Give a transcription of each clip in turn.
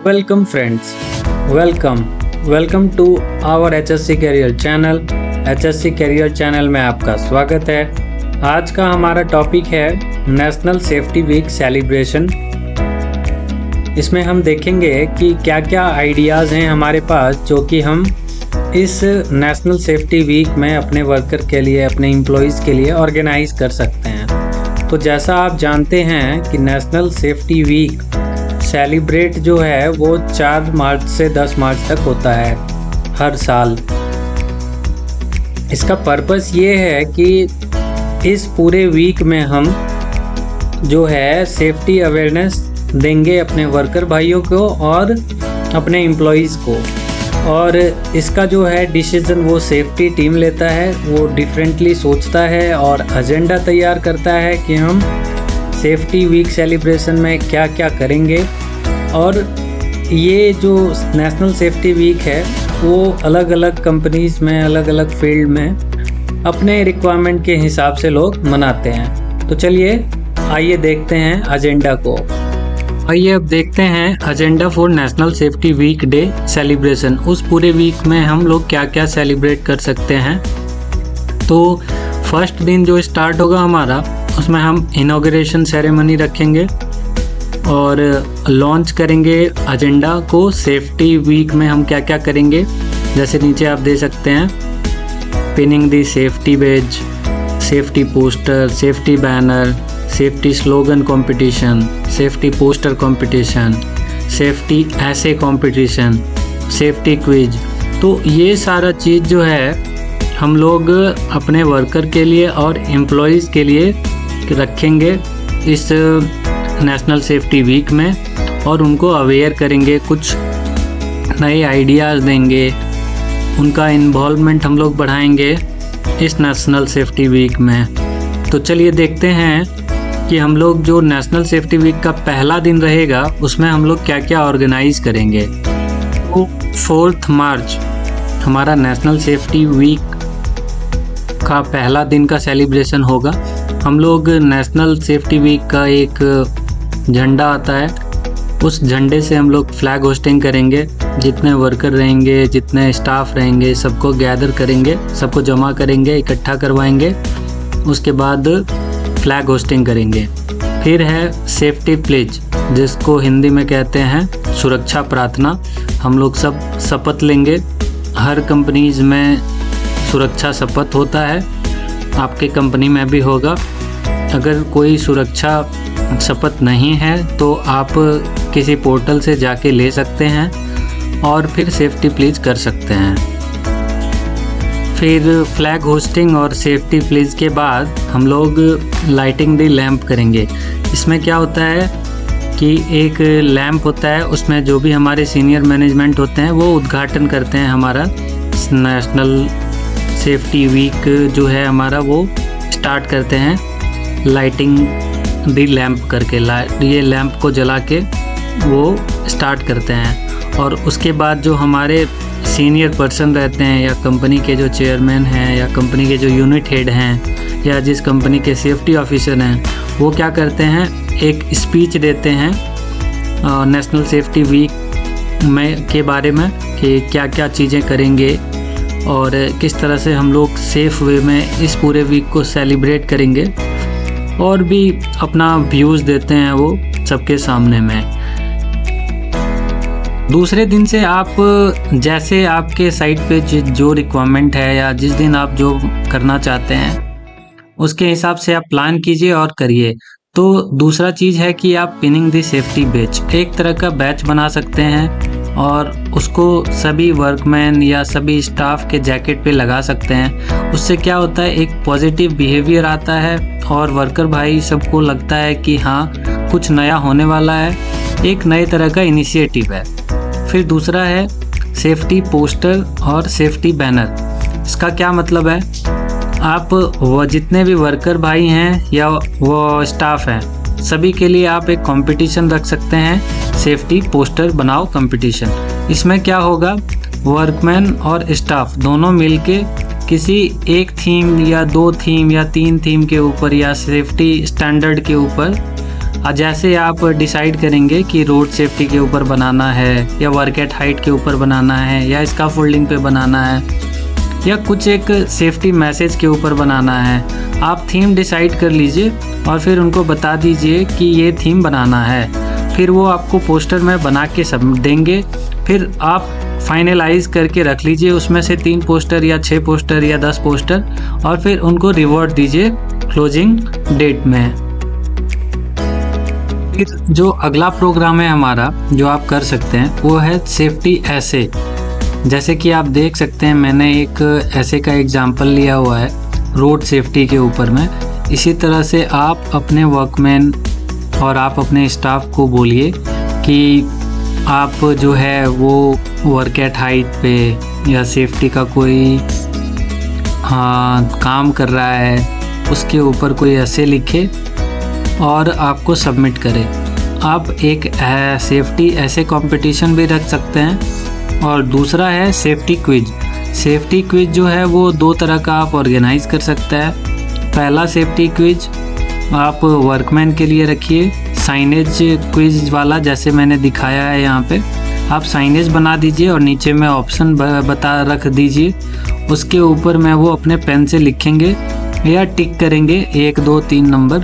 Welcome friends, welcome to our HSC Career channel. HSC Career channel में आपका स्वागत है। आज का हमारा टॉपिक है नेशनल सेफ्टी वीक सेलिब्रेशन। इसमें हम देखेंगे कि क्या क्या आइडियाज़ हैं हमारे पास जो कि हम इस नेशनल सेफ्टी वीक में अपने वर्कर के लिए, अपने एम्प्लॉइज़ के लिए ऑर्गेनाइज़ कर सकते हैं। तो जैसा आप जानते हैं कि नेशनल सेफ्टी वीक सेलिब्रेट जो है वो 4 मार्च से 10 मार्च तक होता है हर साल। इसका पर्पस ये है कि इस पूरे वीक में हम जो है सेफ्टी अवेयरनेस देंगे अपने वर्कर भाइयों को और अपने एम्प्लॉइज़ को। और इसका जो है डिसीज़न वो सेफ्टी टीम लेता है, वो डिफरेंटली सोचता है और एजेंडा तैयार करता है कि हम सेफ्टी वीक सेलिब्रेशन में क्या क्या करेंगे। और ये जो नेशनल सेफ्टी वीक है वो अलग अलग कंपनीज़ में, अलग अलग फील्ड में अपने रिक्वायरमेंट के हिसाब से लोग मनाते हैं। तो चलिए आइए देखते हैं एजेंडा को। आइए अब देखते हैं agenda for national safety week day celebration. उस पूरे वीक में हम लोग क्या क्या सेलिब्रेट कर सकते हैं। तो फर्स्ट दिन जो स्टार्ट होगा हमारा, उसमें हम इनॉग्रेशन सेरेमनी रखेंगे और लॉन्च करेंगे एजेंडा को। सेफ्टी वीक में हम क्या क्या करेंगे, जैसे नीचे आप दे सकते हैं, pinning the safety badge, safety poster, safety banner, safety slogan competition, safety poster competition, safety ऐसे कंपटीशन, सेफ्टी क्विज। तो ये सारा चीज़ जो है हम लोग अपने वर्कर के लिए और एम्प्लॉइज़ के लिए रखेंगे इस नेशनल सेफ्टी वीक में और उनको अवेयर करेंगे, कुछ नए आइडियाज़ देंगे, उनका इन्वॉल्वमेंट हम लोग बढ़ाएंगे इस नेशनल सेफ्टी वीक में। तो चलिए देखते हैं कि हम लोग जो नेशनल सेफ्टी वीक का पहला दिन रहेगा उसमें हम लोग क्या क्या ऑर्गेनाइज़ करेंगे। तो 4 मार्च हमारा नेशनल सेफ्टी वीक का पहला दिन का सेलिब्रेशन होगा। हम लोग नेशनल सेफ्टी वीक का एक झंडा आता है, उस झंडे से हम लोग फ्लैग होस्टिंग करेंगे। जितने वर्कर रहेंगे, जितने स्टाफ रहेंगे, सबको गैदर करेंगे, सबको जमा करेंगे, इकट्ठा करवाएंगे। उसके बाद फ्लैग होस्टिंग करेंगे। फिर है सेफ्टी प्लेज, जिसको हिंदी में कहते हैं सुरक्षा प्रार्थना। हम लोग सब शपथ लेंगे। हर कंपनीज़ में सुरक्षा शपथ होता है, आपके कंपनी में भी होगा। अगर कोई सुरक्षा शपथ नहीं है तो आप किसी पोर्टल से जाके ले सकते हैं और फिर सेफ्टी प्लीज कर सकते हैं। फिर फ्लैग होस्टिंग और सेफ्टी प्लीज के बाद हम लोग लाइटिंग दी लैंप करेंगे। इसमें क्या होता है कि एक लैंप होता है, उसमें जो भी हमारे सीनियर मैनेजमेंट होते हैं वो उद्घाटन करते हैं। हमारा नेशनल सेफ्टी वीक जो है हमारा वो स्टार्ट करते हैं लाइटिंग दी लैंप करके। ये लैंप को जला के वो स्टार्ट करते हैं। और उसके बाद जो हमारे सीनियर पर्सन रहते हैं या कंपनी के जो चेयरमैन हैं या कंपनी के जो यूनिट हेड हैं या जिस कंपनी के सेफ्टी ऑफिसर हैं, वो क्या करते हैं, एक स्पीच देते हैं नेशनल सेफ्टी वीक में के बारे में कि क्या क्या चीज़ें करेंगे और किस तरह से हम लोग सेफ़ वे में इस पूरे वीक को सेलिब्रेट करेंगे। और भी अपना व्यूज़ देते हैं वो सबके सामने में। दूसरे दिन से आप जैसे आपके साइट पे जो रिक्वायरमेंट है या जिस दिन आप जो करना चाहते हैं उसके हिसाब से आप प्लान कीजिए और करिए। तो दूसरा चीज़ है कि आप पिनिंग दी सेफ्टी बैच, एक तरह का बैच बना सकते हैं और उसको सभी वर्कमैन या सभी स्टाफ के जैकेट पे लगा सकते हैं। उससे क्या होता है, एक पॉजिटिव बिहेवियर आता है और वर्कर भाई सबको लगता है कि हाँ कुछ नया होने वाला है, एक नए तरह का इनिशिएटिव है। फिर दूसरा है सेफ्टी पोस्टर और सेफ्टी बैनर। इसका क्या मतलब है, आप वो जितने भी वर्कर भाई हैं या वो स्टाफ हैं, सभी के लिए आप एक कंपटीशन रख सकते हैं, सेफ्टी पोस्टर बनाओ कंपटीशन। इसमें क्या होगा, वर्कमैन और स्टाफ दोनों मिलके किसी एक थीम या 2 थीम या 3 थीम के ऊपर या सेफ्टी स्टैंडर्ड के ऊपर जैसे आप डिसाइड करेंगे कि रोड सेफ्टी के ऊपर बनाना है या वर्क एट हाइट के ऊपर बनाना है या स्काफोल्डिंग पे बनाना है या कुछ एक सेफ्टी मैसेज के ऊपर बनाना है, आप थीम डिसाइड कर लीजिए और फिर उनको बता दीजिए कि ये थीम बनाना है। फिर वो आपको पोस्टर में बना के सब देंगे। फिर आप फाइनलाइज करके रख लीजिए उसमें से 3 पोस्टर या 6 पोस्टर या 10 पोस्टर और फिर उनको रिवॉर्ड दीजिए क्लोजिंग डेट में। फिर जो अगला प्रोग्राम है हमारा जो आप कर सकते हैं वो है सेफ्टी ऐसे। जैसे कि आप देख सकते हैं मैंने एक ऐसे का एग्जाम्पल लिया हुआ है रोड सेफ्टी के ऊपर में। इसी तरह से आप अपने वर्कमैन और आप अपने स्टाफ को बोलिए कि आप जो है वो वर्क एट हाइट पे या सेफ्टी का कोई काम कर रहा है उसके ऊपर कोई ऐसे लिखे और आपको सबमिट करे। आप एक सेफ्टी ऐसे कंपटीशन भी रख सकते हैं। और दूसरा है सेफ्टी क्विज। सेफ्टी क्विज जो है वो 2 तरह का आप ऑर्गेनाइज कर सकते हैं। पहला सेफ्टी क्विज आप वर्कमैन के लिए रखिए, साइनेज क्विज वाला जैसे मैंने दिखाया है यहाँ पे। आप साइनेज बना दीजिए और नीचे में ऑप्शन बता रख दीजिए। उसके ऊपर में वो अपने पेन से लिखेंगे या टिक करेंगे 1 2 3 नंबर।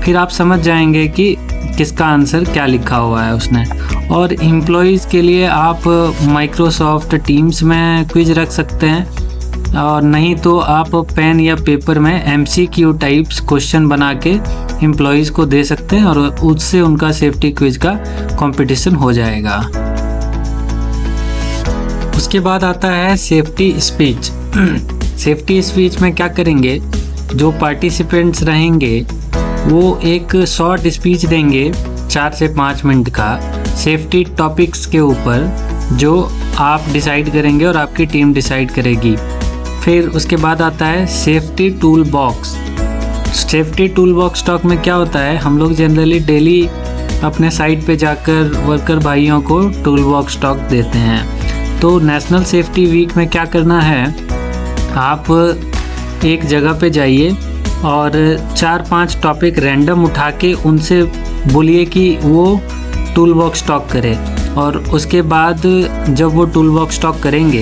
फिर आप समझ जाएंगे कि किसका आंसर क्या लिखा हुआ है उसने। और एम्प्लॉयज़ के लिए आप माइक्रोसॉफ्ट टीम्स में क्विज रख सकते हैं और नहीं तो आप पेन या पेपर में MCQ टाइप्स क्वेश्चन बना के एम्प्लॉयज़ को दे सकते हैं और उससे उनका सेफ्टी क्विज का कंपटीशन हो जाएगा। उसके बाद आता है सेफ्टी स्पीच। सेफ्टी स्पीच में क्या करेंगे, जो पार्टिसिपेंट्स रहेंगे वो एक शॉर्ट स्पीच देंगे 4 से 5 मिनट का सेफ्टी टॉपिक्स के ऊपर जो आप डिसाइड करेंगे और आपकी टीम डिसाइड करेगी। फिर उसके बाद आता है safety tool box. Safety tool box talk में क्या होता है, हम लोग जनरली डेली अपने साइट पे जाकर वर्कर भाइयों को टूल बॉक्स टॉक देते हैं। तो नेशनल सेफ्टी वीक में क्या करना है, आप एक जगह पे जाइए और 4-5 टॉपिक रैंडम उठा के उनसे बोलिए कि वो टूल बॉक्स टॉक करे। और उसके बाद जब वो टूल बॉक्स टॉक करेंगे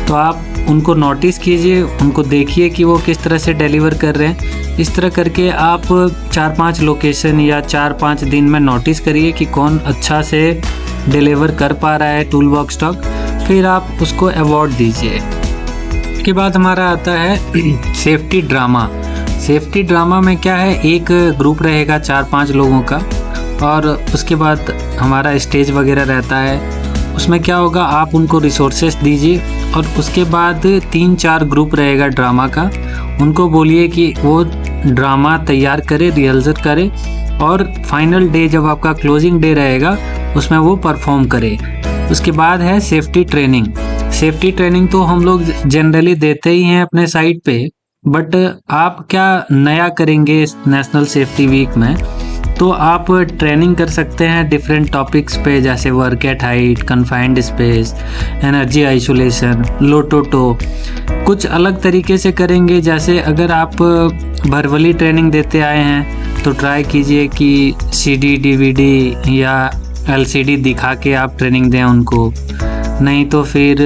तो आप उनको नोटिस कीजिए, उनको देखिए कि वो किस तरह से डिलीवर कर रहे हैं। इस तरह करके आप 4-5 लोकेशन या 4-5 दिन में नोटिस करिए कि कौन अच्छा से डिलीवर कर पा रहा है टूल बॉक्स टॉक। फिर आप उसको अवार्ड दीजिए। उसके बाद हमारा आता है सेफ्टी ड्रामा। सेफ्टी ड्रामा में क्या है, एक ग्रुप रहेगा 4-5 लोगों का और उसके बाद हमारा स्टेज वगैरह रहता है। उसमें क्या होगा, आप उनको रिसोर्सेस दीजिए और उसके बाद 3-4 ग्रुप रहेगा ड्रामा का। उनको बोलिए कि वो ड्रामा तैयार करे, रिहर्सल करे और फाइनल डे जब आपका क्लोजिंग डे रहेगा उसमें वो परफॉर्म करे। उसके बाद है सेफ्टी ट्रेनिंग। सेफ्टी ट्रेनिंग तो हम लोग जनरली देते ही हैं अपने साइट पे, बट आप क्या नया करेंगे नेशनल सेफ्टी वीक में, तो आप ट्रेनिंग कर सकते हैं डिफरेंट टॉपिक्स पे, जैसे work at height, confined space, energy isolation, LOTOTO. कुछ अलग तरीके से करेंगे। जैसे अगर आप वर्बली ट्रेनिंग देते आए हैं तो ट्राई कीजिए कि CD DVD या LCD दिखा के आप ट्रेनिंग दें उनको, नहीं तो फिर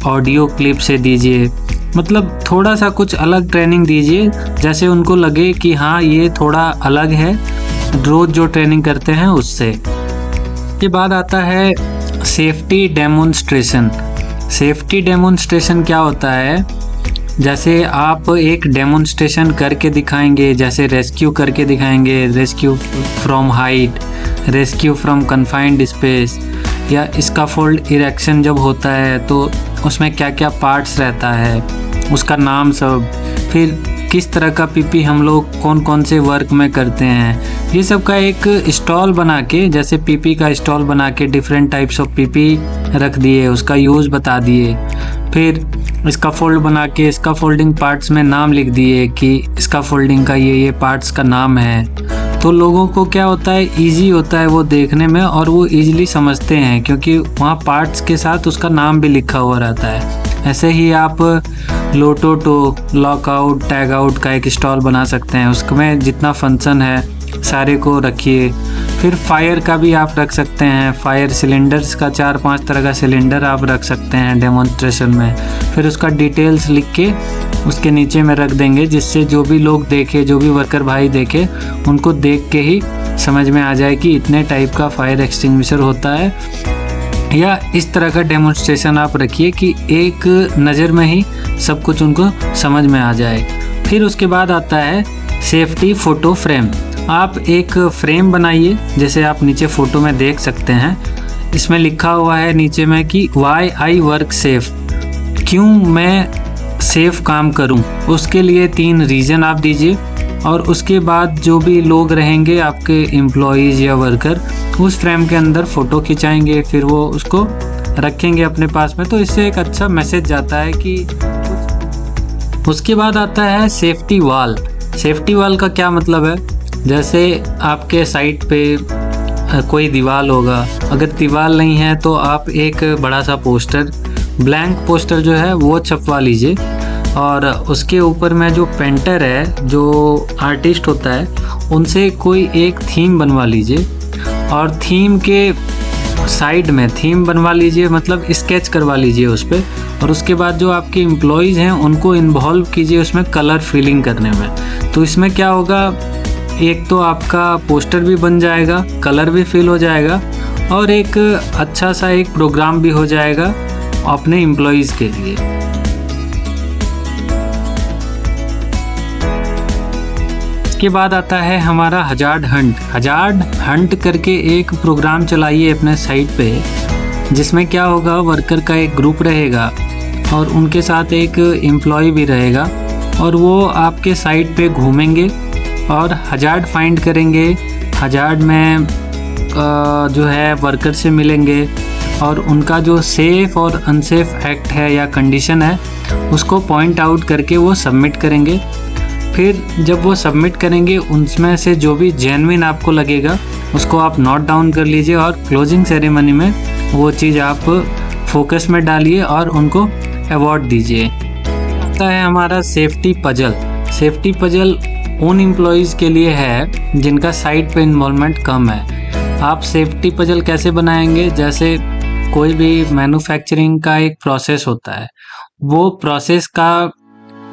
ऑडियो क्लिप से दीजिए। मतलब थोड़ा सा कुछ अलग ट्रेनिंग दीजिए जैसे उनको लगे कि हाँ ये थोड़ा अलग है रोज़ जो ट्रेनिंग करते हैं उससे। के बाद आता है सेफ्टी डेमोन्स्ट्रेशन। सेफ्टी डेमोन्स्ट्रेशन क्या होता है, जैसे आप एक डेमोन्स्ट्रेशन करके दिखाएंगे, जैसे रेस्क्यू करके दिखाएंगे, rescue from height, rescue from confined space, या स्काफोल्ड इरेक्शन जब होता है तो उसमें क्या क्या पार्ट्स रहता है, उसका नाम सब, फिर किस तरह का पीपी हम लोग कौन कौन से वर्क में करते हैं, ये सब का एक स्टॉल बना के, जैसे पीपी का स्टॉल बना के डिफरेंट टाइप्स ऑफ पीपी रख दिए, उसका यूज़ बता दिए। फिर इसका फोल्ड बना के इसका फोल्डिंग पार्ट्स में नाम लिख दिए कि इसका फोल्डिंग का ये पार्ट्स का नाम है। तो लोगों को क्या होता है, इजी होता है वो देखने में और वो इजीली समझते हैं क्योंकि वहाँ पार्ट्स के साथ उसका नाम भी लिखा हुआ रहता है। ऐसे ही आप लोटोटो, लॉकआउट, टैग आउट का एक स्टॉल बना सकते हैं। उसमें जितना फंक्शन है सारे को रखिए। फिर फायर का भी आप रख सकते हैं, फायर सिलेंडर्स का 4-5 तरह का सिलेंडर आप रख सकते हैं डेमोन्स्ट्रेशन में। फिर उसका डिटेल्स लिख के उसके नीचे में रख देंगे, जिससे जो भी लोग देखे, जो भी वर्कर भाई देखे, उनको देख के ही समझ में आ जाए कि इतने टाइप का फायर एक्सटिंग्विशर होता है। या इस तरह का डेमोन्स्ट्रेशन आप रखिए कि एक नज़र में ही सब कुछ उनको समझ में आ जाए। फिर उसके बाद आता है सेफ्टी फ़ोटो फ्रेम। आप एक फ्रेम बनाइए, जैसे आप नीचे फ़ोटो में देख सकते हैं। इसमें लिखा हुआ है नीचे में कि वाई आई वर्क सेफ, क्यों मैं सेफ काम करूं, उसके लिए 3 रीज़न आप दीजिए। और उसके बाद जो भी लोग रहेंगे आपके एम्प्लॉयज़ या वर्कर, उस फ्रेम के अंदर फ़ोटो खिंचाएंगे, फिर वो उसको रखेंगे अपने पास में। तो इससे एक अच्छा मैसेज जाता है कि उसके बाद आता है सेफ्टी वॉल। सेफ्टी वॉल का क्या मतलब है? जैसे आपके साइट पे कोई दीवार होगा, अगर दीवार नहीं है तो आप एक बड़ा सा पोस्टर, ब्लैंक पोस्टर जो है वो छपवा लीजिए, और उसके ऊपर में जो पेंटर है, जो आर्टिस्ट होता है, उनसे कोई एक थीम बनवा लीजिए, और थीम के साइड में थीम बनवा लीजिए, मतलब स्केच करवा लीजिए उस पर। और उसके बाद जो आपके एम्प्लॉयज़ हैं उनको इन्वॉल्व कीजिए उसमें कलर फिलिंग करने में। तो इसमें क्या होगा, एक तो आपका पोस्टर भी बन जाएगा, कलर भी फिल हो जाएगा, और एक अच्छा सा एक प्रोग्राम भी हो जाएगा अपने एम्प्लॉयज़ के लिए। इसके बाद आता है हमारा हजार्ड हंट। हजार्ड हंट करके एक प्रोग्राम चलाइए अपने साइट पे, जिसमें क्या होगा, वर्कर का एक ग्रुप रहेगा और उनके साथ एक एम्प्लॉय भी रहेगा, और वो आपके साइट पे घूमेंगे और हजार्ड फाइंड करेंगे। हजार्ड में जो है वर्कर से मिलेंगे, और उनका जो सेफ़ और अनसेफ एक्ट है या कंडीशन है उसको पॉइंट आउट करके वो सबमिट करेंगे। फिर जब वो सबमिट करेंगे, उनमें से जो भी जेन्युइन आपको लगेगा उसको आप नोट डाउन कर लीजिए, और क्लोजिंग सेरेमनी में वो चीज़ आप फोकस में डालिए और उनको अवार्ड दीजिए। आता है हमारा सेफ्टी पजल। सेफ्टी पजल उन एम्प्लॉयज़ के लिए है जिनका साइट पे इन्वॉल्वमेंट कम है। आप सेफ्टी पजल कैसे बनाएंगे? जैसे कोई भी मैन्युफैक्चरिंग का एक प्रोसेस होता है, वो प्रोसेस का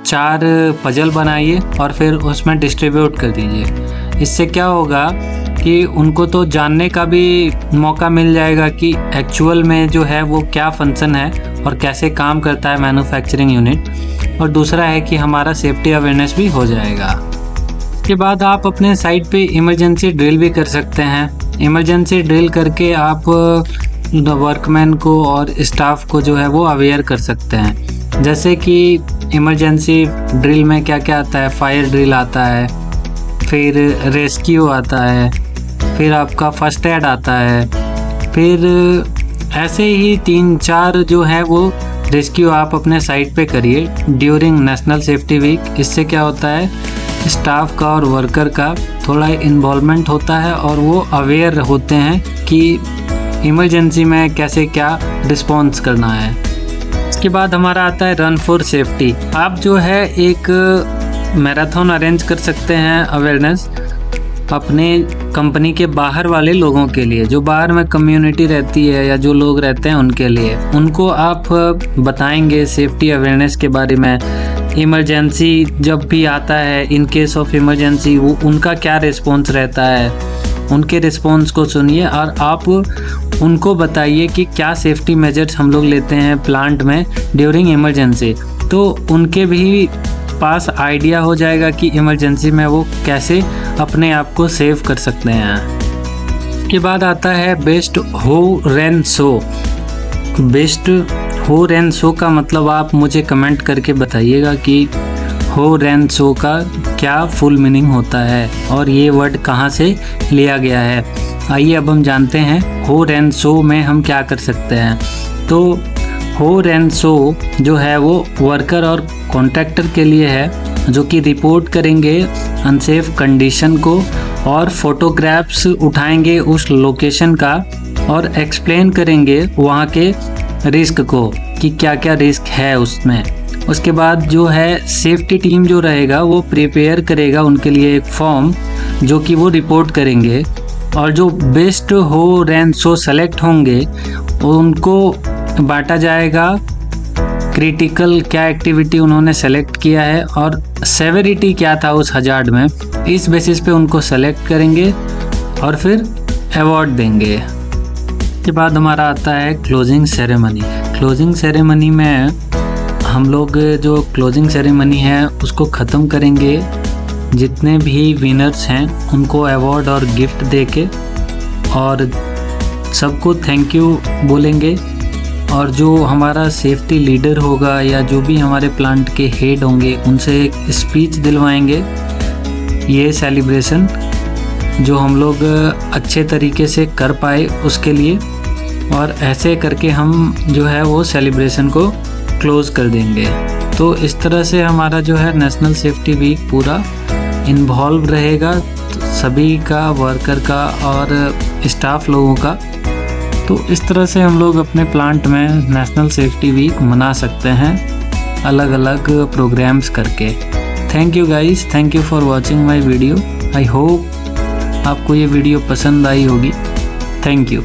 4 पजल बनाइए और फिर उसमें डिस्ट्रीब्यूट कर दीजिए। इससे क्या होगा कि उनको तो जानने का भी मौका मिल जाएगा कि एक्चुअल में जो है वो क्या फंक्शन है और कैसे काम करता है मैन्युफैक्चरिंग यूनिट, और दूसरा है कि हमारा सेफ्टी अवेयरनेस भी हो जाएगा। इसके बाद आप अपने साइट पे इमरजेंसी ड्रिल भी कर सकते हैं। इमरजेंसी ड्रिल करके आप वर्कमैन को और स्टाफ को जो है वो अवेयर कर सकते हैं। जैसे कि इमरजेंसी ड्रिल में क्या क्या आता है, फायर ड्रिल आता है, फिर रेस्क्यू आता है, फिर आपका फर्स्ट एड आता है, फिर ऐसे ही 3-4 जो है वो रेस्क्यू आप अपने साइट पे करिए ड्यूरिंग नेशनल सेफ्टी वीक। इससे क्या होता है, स्टाफ का और वर्कर का थोड़ा इन्वॉल्वमेंट होता है और वो अवेयर होते हैं कि इमरजेंसी में कैसे क्या रिस्पॉन्स करना है। इसके बाद हमारा आता है रन फॉर सेफ्टी। आप जो है एक मैराथन अरेंज कर सकते हैं अवेयरनेस अपने कंपनी के बाहर वाले लोगों के लिए, जो बाहर में कम्युनिटी रहती है या जो लोग रहते हैं उनके लिए। उनको आप बताएंगे सेफ्टी अवेयरनेस के बारे में, इमरजेंसी जब भी आता है, इन केस ऑफ इमरजेंसी वो उनका क्या रिस्पॉन्स रहता है, उनके रिस्पॉन्स को सुनिए और आप उनको बताइए कि क्या सेफ्टी मेजर्स हम लोग लेते हैं प्लांट में ड्यूरिंग इमरजेंसी। तो उनके भी पास आइडिया हो जाएगा कि इमरजेंसी में वो कैसे अपने आप को सेव कर सकते हैं। इसके बाद आता है बेस्ट हो रन शो। बेस्ट हो रन शो का मतलब आप मुझे कमेंट करके बताइएगा कि हो रन शो का क्या फुल मीनिंग होता है और ये वर्ड कहाँ से लिया गया है। आइए अब हम जानते हैं हो रन शो में हम क्या कर सकते हैं। तो हो रन शो जो है वो वर्कर और कॉन्ट्रैक्टर के लिए है, जो कि रिपोर्ट करेंगे अनसेफ कंडीशन को और फोटोग्राफ्स उठाएंगे उस लोकेशन का और एक्सप्लेन करेंगे वहाँ के रिस्क को कि क्या क्या रिस्क है उसमें। उसके बाद जो है सेफ्टी टीम जो रहेगा वो प्रिपेयर करेगा उनके लिए एक फॉर्म जो कि वो रिपोर्ट करेंगे, और जो बेस्ट हो रैंक शो सेलेक्ट होंगे उनको बांटा जाएगा क्रिटिकल क्या एक्टिविटी उन्होंने सेलेक्ट किया है और सेवेरिटी क्या था उस हजार्ड में, इस बेसिस पे उनको सेलेक्ट करेंगे और फिर अवार्ड देंगे। इसके बाद हमारा आता है क्लोजिंग सेरेमनी। क्लोजिंग सेरेमनी में हम लोग जो क्लोजिंग सेरेमनी है उसको ख़त्म करेंगे, जितने भी विनर्स हैं उनको अवार्ड और गिफ्ट देके और सबको थैंक यू बोलेंगे, और जो हमारा सेफ्टी लीडर होगा या जो भी हमारे प्लांट के हेड होंगे उनसे एक स्पीच दिलवाएंगे ये सेलिब्रेशन जो हम लोग अच्छे तरीके से कर पाए उसके लिए, और ऐसे करके हम जो है वो सेलिब्रेशन को क्लोज कर देंगे। तो इस तरह से हमारा जो है नेशनल सेफ्टी वीक पूरा इन्वॉल्व रहेगा सभी का, वर्कर का और स्टाफ लोगों का। तो इस तरह से हम लोग अपने प्लांट में नेशनल सेफ्टी वीक मना सकते हैं अलग अलग प्रोग्राम्स करके। Thank you guys, thank you for watching my video. I hope आपको ये वीडियो पसंद आई होगी। Thank you.